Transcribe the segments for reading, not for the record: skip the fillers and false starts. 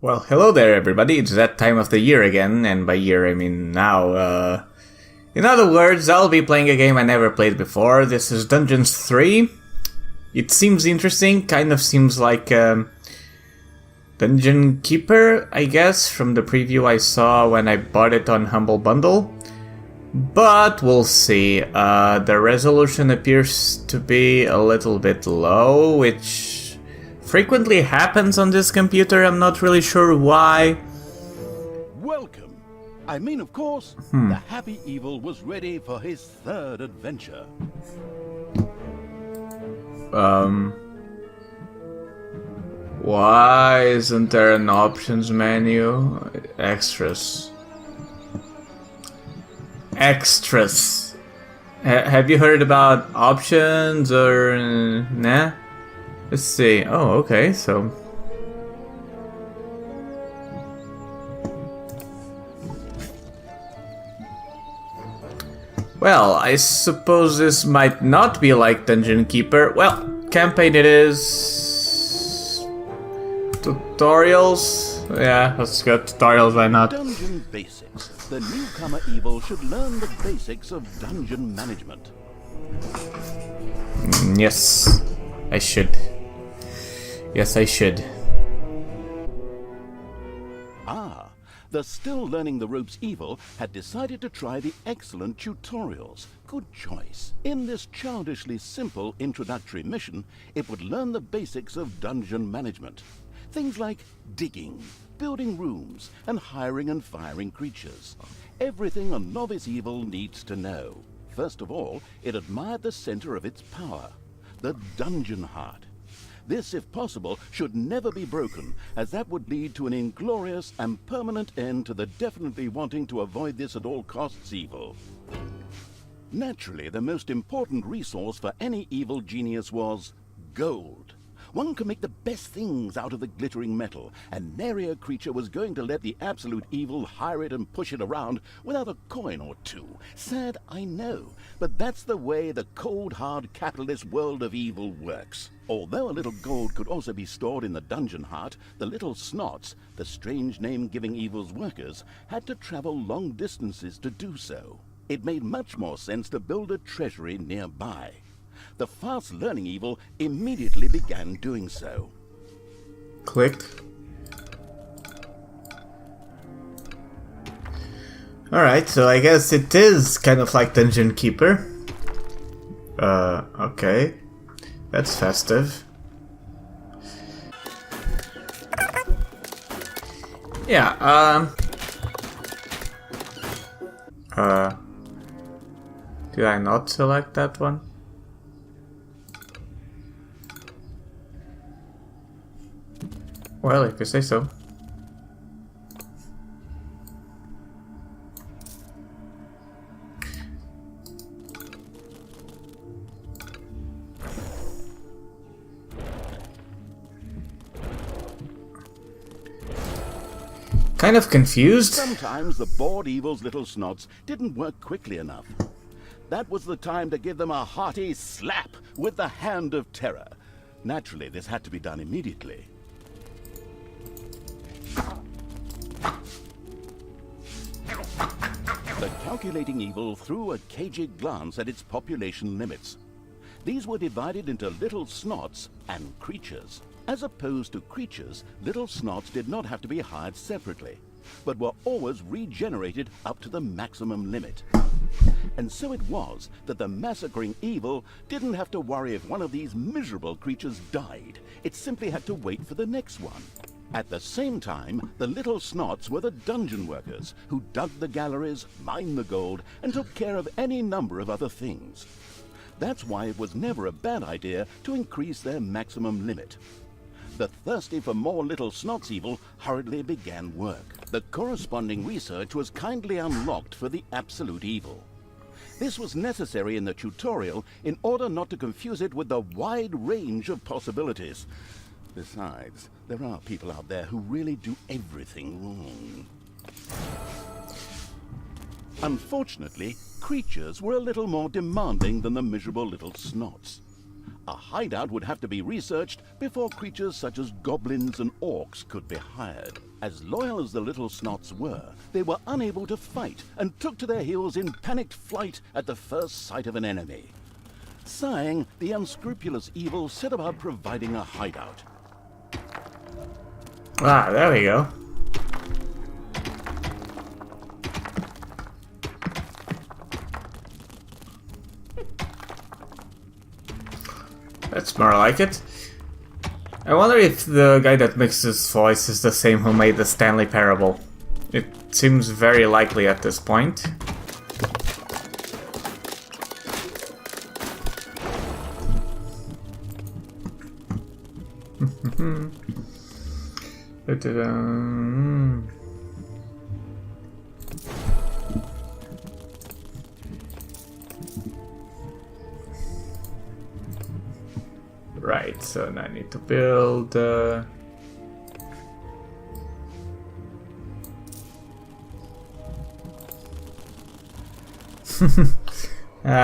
Well, hello there everybody, it's that time of the year again, and by year I mean now. In other words, I'll be playing a game I never played before. This is Dungeons 3. It seems interesting, kind of seems like Dungeon Keeper, I guess, from the preview I saw when I bought it on Humble Bundle. But we'll see. The resolution appears to be a little bit low, which frequently happens on this computer. I'm not really sure why. Welcome. I mean, of course, the Happy Evil was ready for his third adventure. Why isn't there an options menu? Extras. Extras. Have you heard about options or nah? Let's see. Oh, okay, so well, I suppose this might not be like Dungeon Keeper. Well, campaign it is. Tutorials? Yeah, let's go tutorials, why not? Dungeon Basics. The newcomer evil should learn the basics of dungeon management. Yes, I should. Yes, I should. The still learning the ropes evil had decided to try the excellent tutorials. Good choice. In this childishly simple introductory mission, it would learn the basics of dungeon management. Things like digging, building rooms, and hiring and firing creatures. Everything a novice evil needs to know. First of all, it admired the center of its power, the dungeon heart. This, if possible, should never be broken, as that would lead to an inglorious and permanent end to the definitely wanting to avoid this at all costs evil. Naturally, the most important resource for any evil genius was gold. One can make the best things out of the glittering metal, and nary a creature was going to let the absolute evil hire it and push it around without a coin or two. Sad, I know, but that's the way the cold, hard capitalist world of evil works. Although a little gold could also be stored in the dungeon heart, the little snots, the strange name-giving evil's workers, had to travel long distances to do so. It made much more sense to build a treasury nearby. The fast-learning evil immediately began doing so. Clicked. Alright, so I guess it is kind of like Dungeon Keeper. Okay. That's festive. Yeah, did I not select that one? Well, if you say so. Kind of confused. Sometimes the bored evil's little snots didn't work quickly enough. That was the time to give them a hearty slap with the hand of terror. Naturally, this had to be done immediately. The calculating evil threw a cagey glance at its population limits. These were divided into little snots and creatures. As opposed to creatures, little snots did not have to be hired separately, but were always regenerated up to the maximum limit. And so it was that the massacring evil didn't have to worry if one of these miserable creatures died. It simply had to wait for the next one. At the same time, the little snots were the dungeon workers who dug the galleries, mined the gold, and took care of any number of other things. That's why it was never a bad idea to increase their maximum limit. The thirsty for more little snots evil hurriedly began work. The corresponding research was kindly unlocked for the absolute evil. This was necessary in the tutorial in order not to confuse it with the wide range of possibilities. Besides, there are people out there who really do everything wrong. Unfortunately, creatures were a little more demanding than the miserable little snots. A hideout would have to be researched before creatures such as goblins and orcs could be hired. As loyal as the little snots were, they were unable to fight and took to their heels in panicked flight at the first sight of an enemy. Sighing, the unscrupulous evil set about providing a hideout. Ah, there we go. That's more like it. I wonder if the guy that mixed his voice is the same who made the Stanley Parable. It seems very likely at this point. Right, so now I need to build...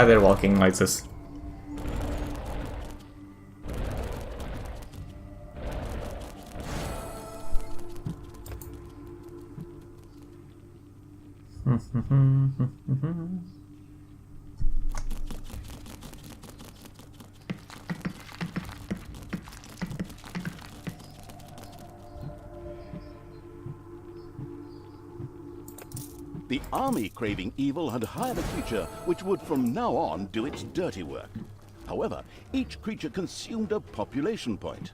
they're walking noises. The army-craving evil had hired a creature which would from now on do its dirty work. However, each creature consumed a population point.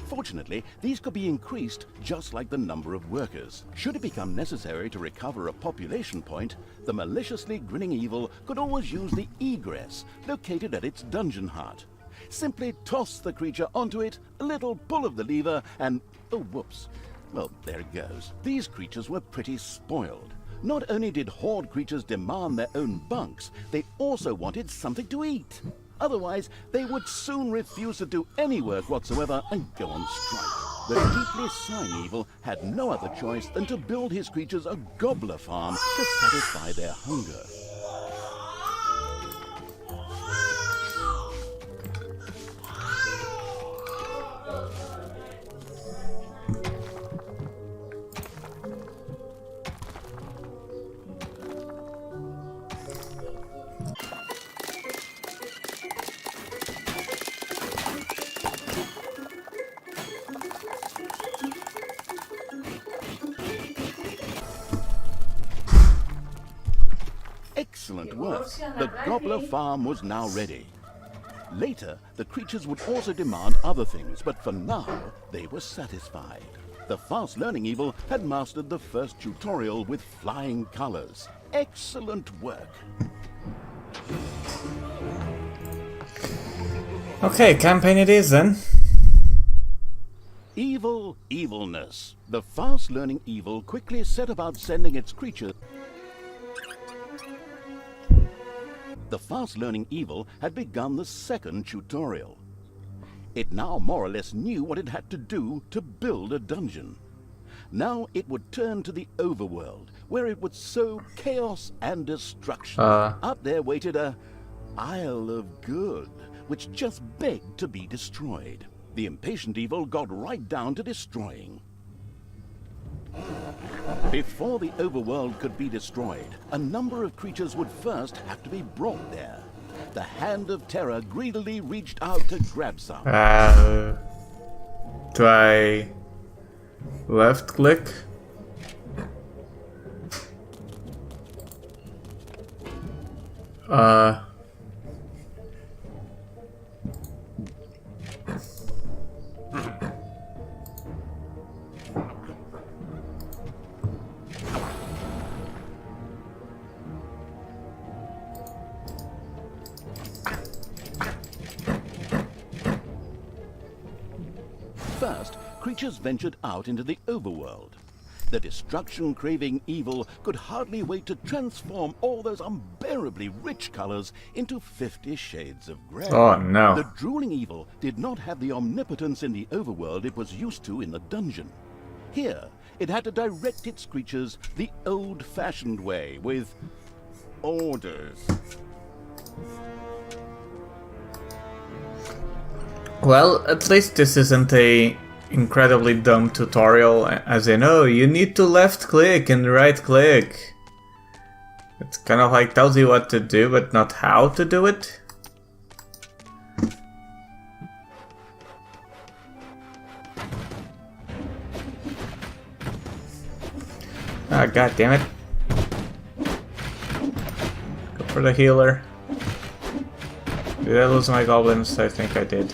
Fortunately, these could be increased just like the number of workers. Should it become necessary to recover a population point, the maliciously grinning evil could always use the egress located at its dungeon heart. Simply toss the creature onto it, a little pull of the lever, and oh whoops. Well, there it goes. These creatures were pretty spoiled. Not only did horde creatures demand their own bunks, they also wanted something to eat. Otherwise, they would soon refuse to do any work whatsoever and go on strike. The deeply sighing evil had no other choice than to build his creatures a gobbler farm to satisfy their hunger. Excellent work. The gobbler farm was now ready. Later, the creatures would also demand other things, but for now, they were satisfied. The fast-learning evil had mastered the first tutorial with flying colors. Excellent work. Okay, campaign it is then. Evil evilness. The fast-learning evil quickly set about sending its creatures. The fast-learning evil had begun the second tutorial. It now more or less knew what it had to do to build a dungeon. Now it would turn to the Overworld, where it would sow chaos and destruction. Up there waited a Isle of Good, which just begged to be destroyed. The impatient evil got right down to destroying. Before the Overworld could be destroyed, a number of creatures would first have to be brought there. The Hand of Terror greedily reached out to grab some. Try left click. First, creatures ventured out into the Overworld. The destruction-craving evil could hardly wait to transform all those unbearably rich colors into 50 shades of gray. Oh no. The drooling evil did not have the omnipotence in the Overworld it was used to in the dungeon. Here, it had to direct its creatures the old-fashioned way, with orders. Well, at least this isn't a incredibly dumb tutorial, as in, oh, you need to left click and right click. It's kind of like tells you what to do, but not how to do it. Ah, god damn it. Go for the healer. Did I lose my goblins? I think I did.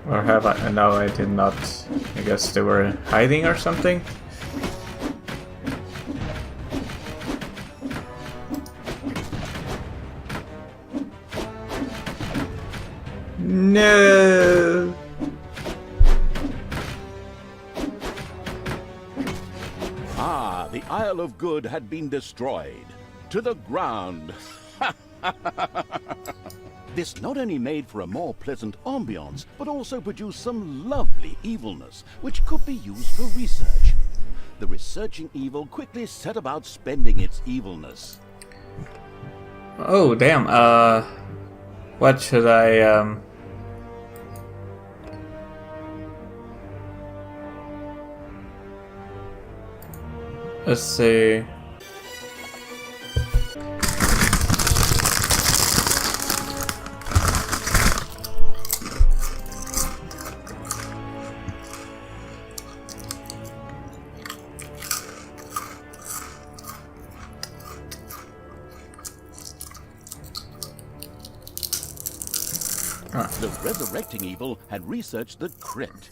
Or have I? No, I did not. I guess they were hiding or something. No. Ah, the Isle of Good had been destroyed. To the ground. This not only made for a more pleasant ambiance, but also produced some lovely evilness, which could be used for research. The researching evil quickly set about spending its evilness. Oh, damn. What should I, Let's see. The resurrecting evil had researched the crypt.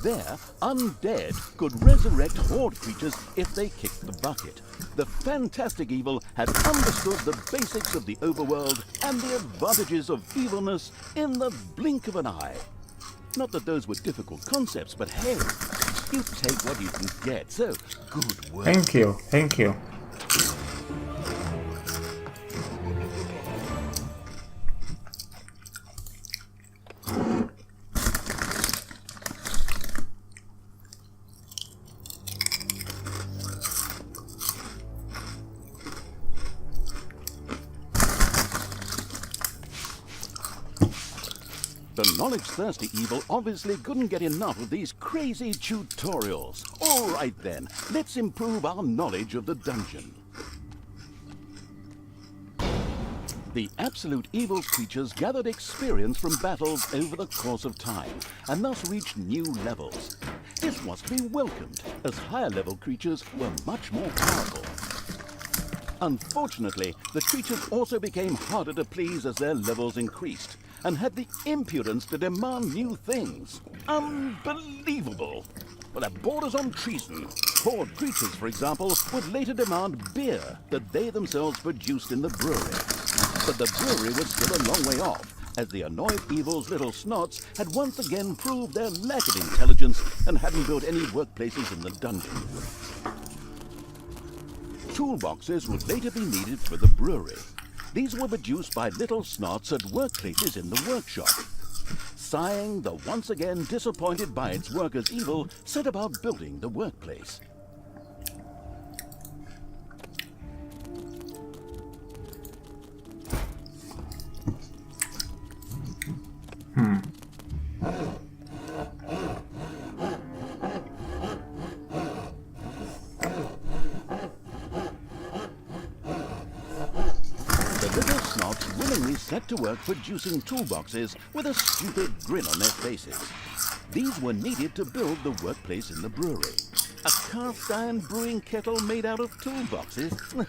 There, undead could resurrect horde creatures if they kicked the bucket. The fantastic evil had understood the basics of the overworld and the advantages of evilness in the blink of an eye. Not that those were difficult concepts, but hey, you take what you can get, so good work. Thank you, thank you. The knowledge-thirsty evil obviously couldn't get enough of these crazy tutorials. All right then, let's improve our knowledge of the dungeon. The absolute evil creatures gathered experience from battles over the course of time, and thus reached new levels. This was to be welcomed, as higher-level creatures were much more powerful. Unfortunately, the creatures also became harder to please as their levels increased, and had the impudence to demand new things. Unbelievable! Well, that borders on treason. Horde creatures, for example, would later demand beer that they themselves produced in the brewery. But the brewery was still a long way off, as the annoyed evil's little snots had once again proved their lack of intelligence and hadn't built any workplaces in the dungeon. Toolboxes would later be needed for the brewery. These were produced by little snots at workplaces in the workshop. Sighing, the once again disappointed by its workers' evil, set about building the workplace. Set to work producing toolboxes with a stupid grin on their faces. These were needed to build the workplace in the brewery. A cast iron brewing kettle made out of toolboxes?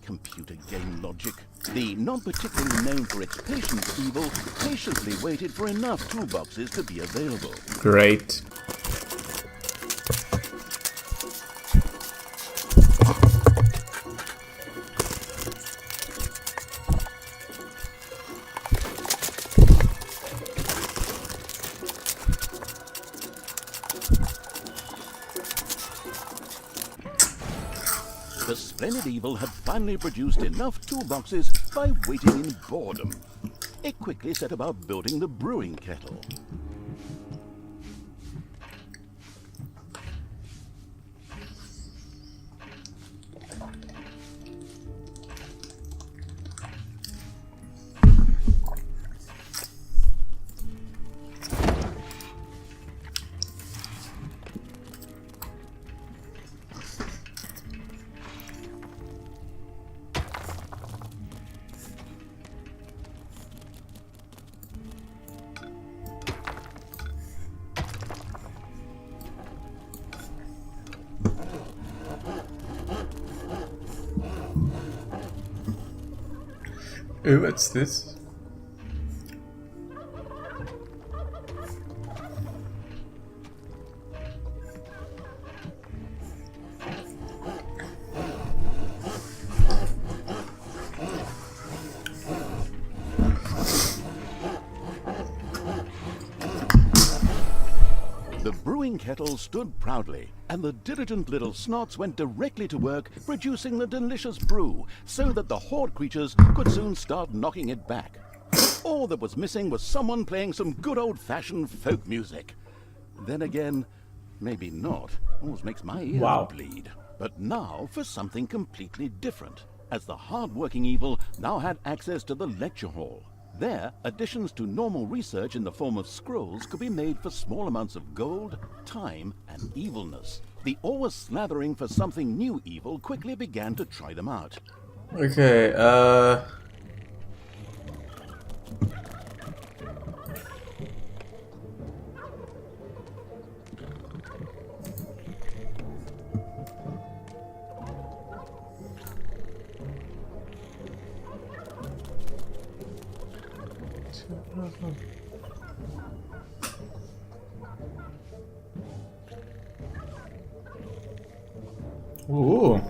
Computer game logic. The not particularly known for its patience evil patiently waited for enough toolboxes to be available. Great. The splendid evil had finally produced enough toolboxes by waiting in boredom. It quickly set about building the brewing kettle. Ooh, what's this? The brewing kettle stood proudly, and the diligent little snots went directly to work producing the delicious brew, so that the horde creatures could soon start knocking it back. All that was missing was someone playing some good old-fashioned folk music. Then again, maybe not. Almost makes my ears bleed. But now for something completely different, as the hard-working evil now had access to the lecture hall. There, additions to normal research in the form of scrolls could be made for small amounts of gold, time, and evilness. The always slathering for something new evil quickly began to try them out. Okay, ooh.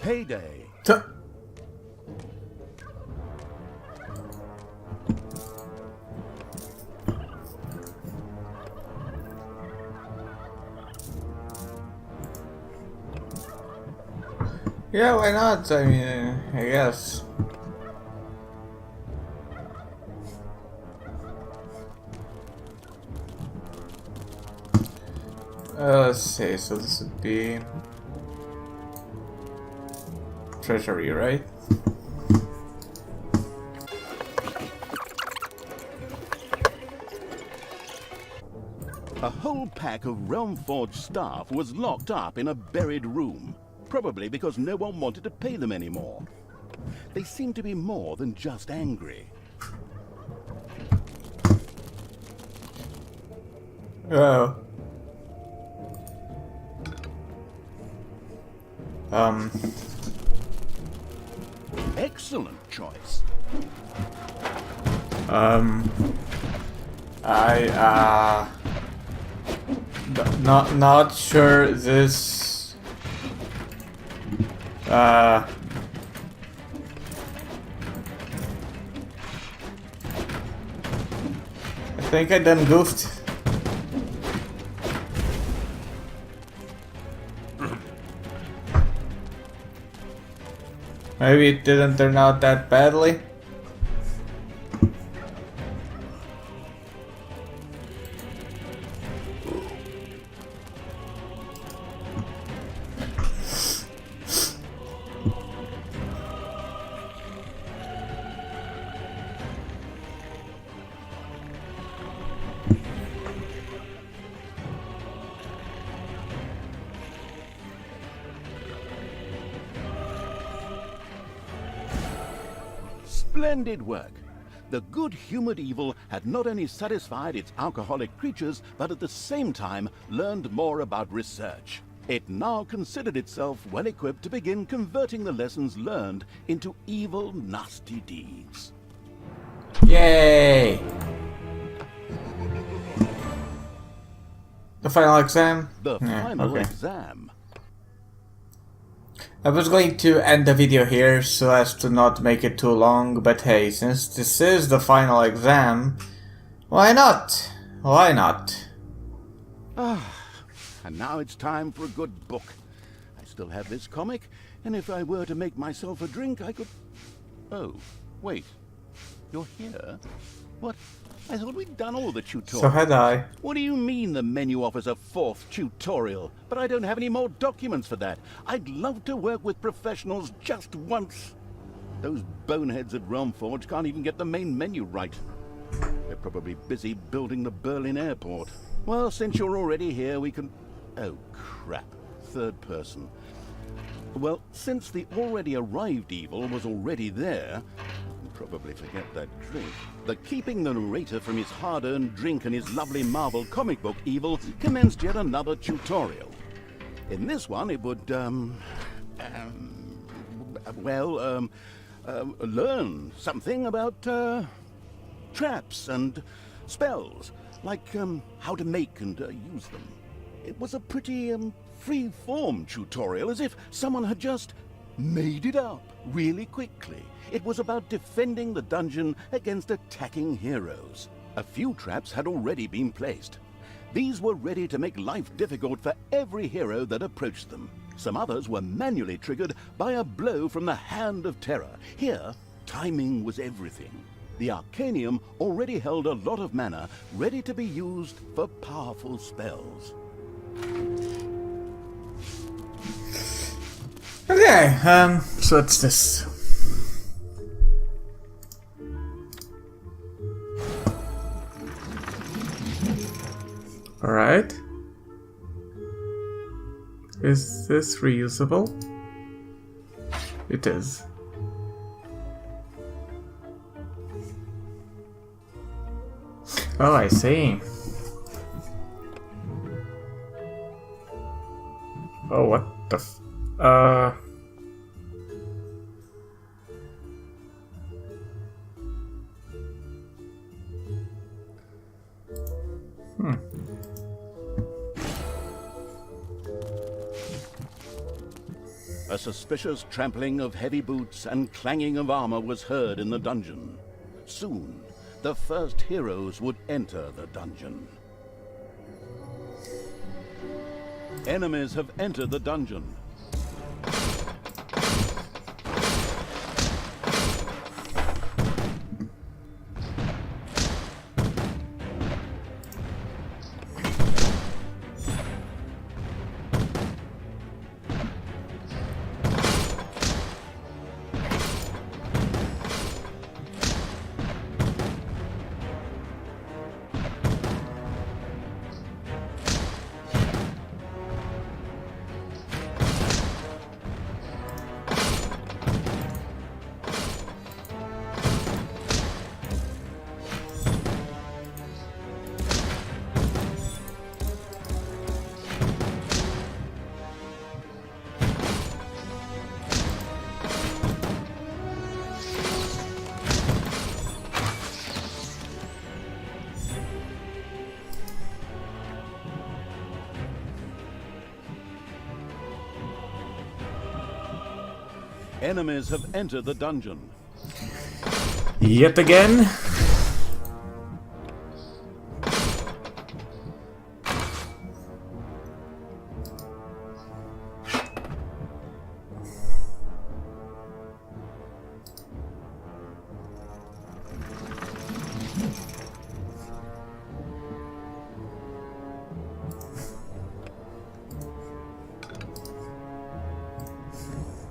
Payday! Yeah, why not? I mean, I guess. Let's see, so this would be treasury, right? A whole pack of Realm-forged staff was locked up in a buried room, probably because no one wanted to pay them anymore. They seemed to be more than just angry. Oh. Excellent choice. Not sure this, I think I done goofed. Maybe it didn't turn out that badly. Splendid work. The good-humored evil had not only satisfied its alcoholic creatures, but at the same time learned more about research. It now considered itself well-equipped to begin converting the lessons learned into evil, nasty deeds. Yay! The final exam? The final okay. exam. I was going to end the video here so as to not make it too long, but hey, since this is the final exam, why not? Why not? And now it's time for a good book. I still have this comic, and if I were to make myself a drink, I could... Oh, wait. You're here? What? I thought we'd done all the tutorials. So had I. What do you mean the menu offers a 4th tutorial? But I don't have any more documents for that. I'd love to work with professionals just once. Those boneheads at Realmforge can't even get the main menu right. They're probably busy building the Berlin airport. Well, since you're already here, we can... Oh, crap. third person. Well, since the already arrived evil was already there, probably forget that drink, the keeping the narrator from his hard-earned drink and his lovely Marvel comic book evil commenced yet another tutorial. In this one, it would, learn something about, traps and spells, like, how to make and use them. It was a pretty, free-form tutorial, as if someone had just made it up really quickly. It was about defending the dungeon against attacking heroes. A few traps had already been placed. These were ready to make life difficult for every hero that approached them. Some others were manually triggered by a blow from the Hand of Terror. Here, timing was everything. The Arcanium already held a lot of mana ready to be used for powerful spells. Okay, so what's this? Alright. Is this reusable? It is. Oh, I see. Oh, what the f... A suspicious trampling of heavy boots and clanging of armor was heard in the dungeon. Soon, the first heroes would enter the dungeon. Enemies have entered the dungeon. Enemies have entered the dungeon. Yet again?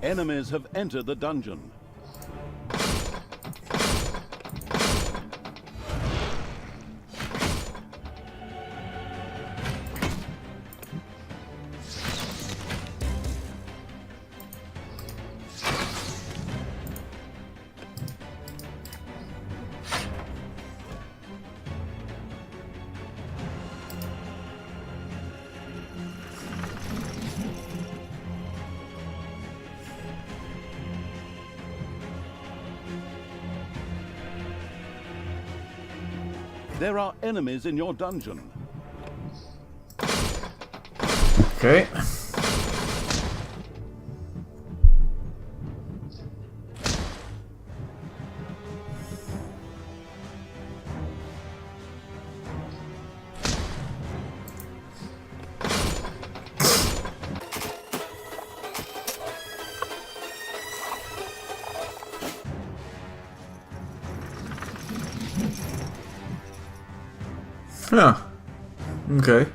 Enemies have entered the dungeon. There are enemies in your dungeon. Okay. Yeah. Okay.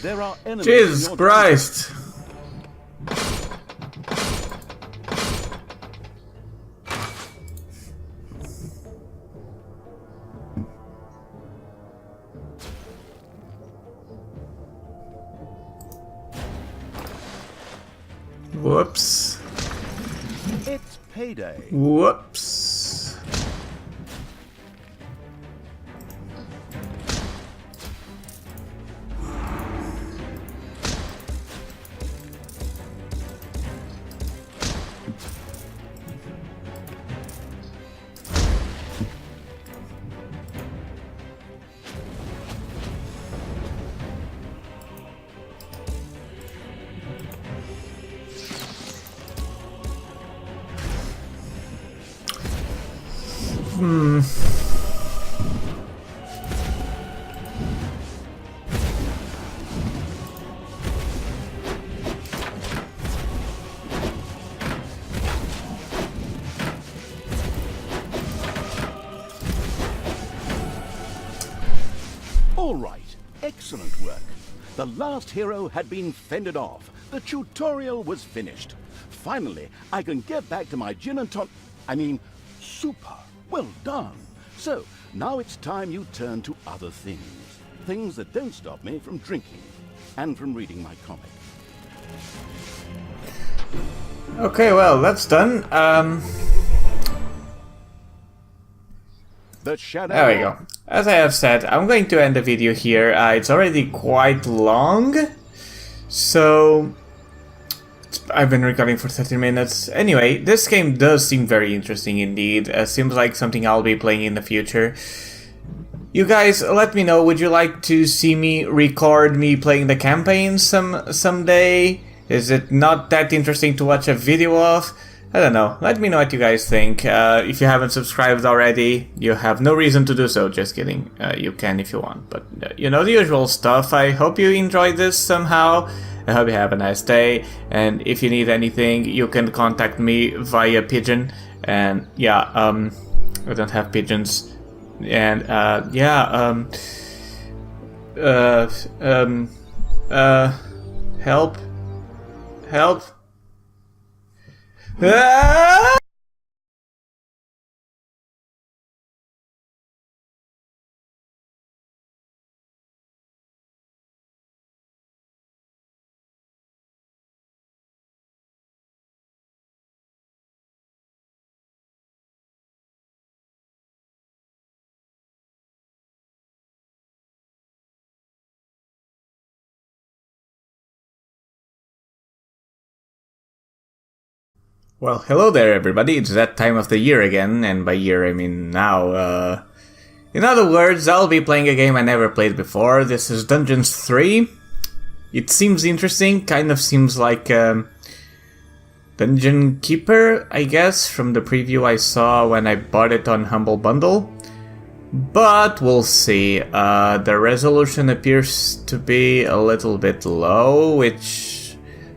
There are enemies. Jesus Christ! Whoops. It's payday. Whoops. All right, excellent work. The last hero had been fended off. The tutorial was finished. Finally, I can get back to my gin and super. Well done. So, now it's time you turn to other things. Things that don't stop me from drinking and from reading my comic. Okay, well, that's done. The shadow. There we go. As I have said, I'm going to end the video here. It's already quite long, so I've been recording for 30 minutes. Anyway, this game does seem very interesting indeed. Seems like something I'll be playing in the future. You guys, let me know, would you like to see me record me playing the campaign someday? Is it not that interesting to watch a video of? I don't know. Let me know what you guys think. If you haven't subscribed already, you have no reason to do so. Just kidding. You can if you want. But, you know, the usual stuff. I hope you enjoyed this somehow. I hope you have a nice day. And if you need anything, you can contact me via pigeon. And, yeah, I don't have pigeons. And, yeah, help. Help. Ah! Well, hello there everybody, it's that time of the year again, and by year I mean now. In other words, I'll be playing a game I never played before. This is Dungeons 3. It seems interesting, kind of seems like Dungeon Keeper, I guess, from the preview I saw when I bought it on Humble Bundle. But we'll see. The resolution appears to be a little bit low, which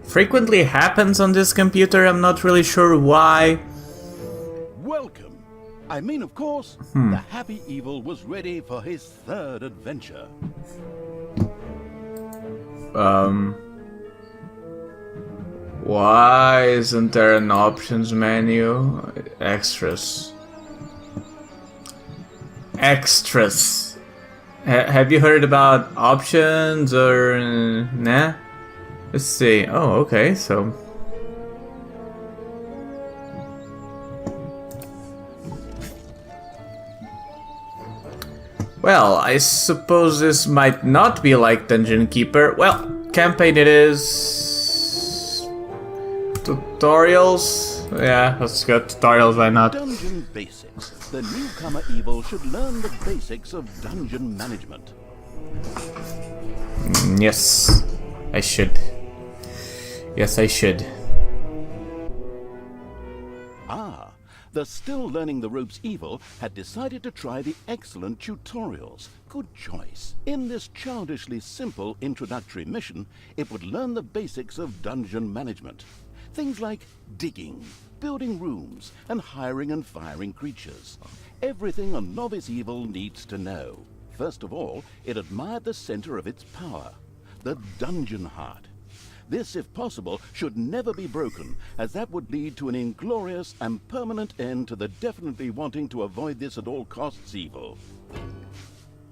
frequently happens on this computer. I'm not really sure why. Welcome. I mean, of course, the Happy Evil was ready for his third adventure. Why isn't there an options menu? Extras. Extras. Have you heard about options or nah? Let's see. Oh, okay, so well, I suppose this might not be like Dungeon Keeper. Well, campaign it is. Tutorials? Yeah, let's go tutorials, why not? Dungeon Basics. The newcomer evil should learn the basics of dungeon management. Yes, I should. Yes, I should. Ah, the still learning the ropes evil had decided to try the excellent tutorials. Good choice. In this childishly simple introductory mission, it would learn the basics of dungeon management. Things like digging, building rooms, and hiring and firing creatures. Everything a novice evil needs to know. First of all, it admired the center of its power, the dungeon heart. This, if possible, should never be broken, as that would lead to an inglorious and permanent end to the definitely wanting to avoid this at all costs evil.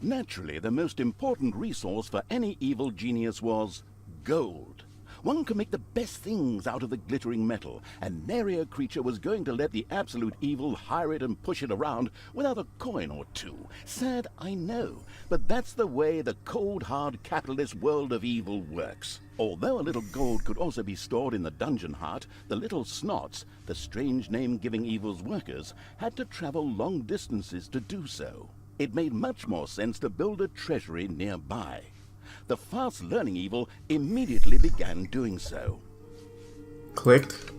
Naturally, the most important resource for any evil genius was gold. One could make the best things out of the glittering metal, and nary a creature was going to let the absolute evil hire it and push it around without a coin or two. Sad, I know, but that's the way the cold, hard capitalist world of evil works. Although a little gold could also be stored in the dungeon heart, the little snots, the strange name giving evil's workers, had to travel long distances to do so. It made much more sense to build a treasury nearby. The fast-learning evil immediately began doing so. Clicked.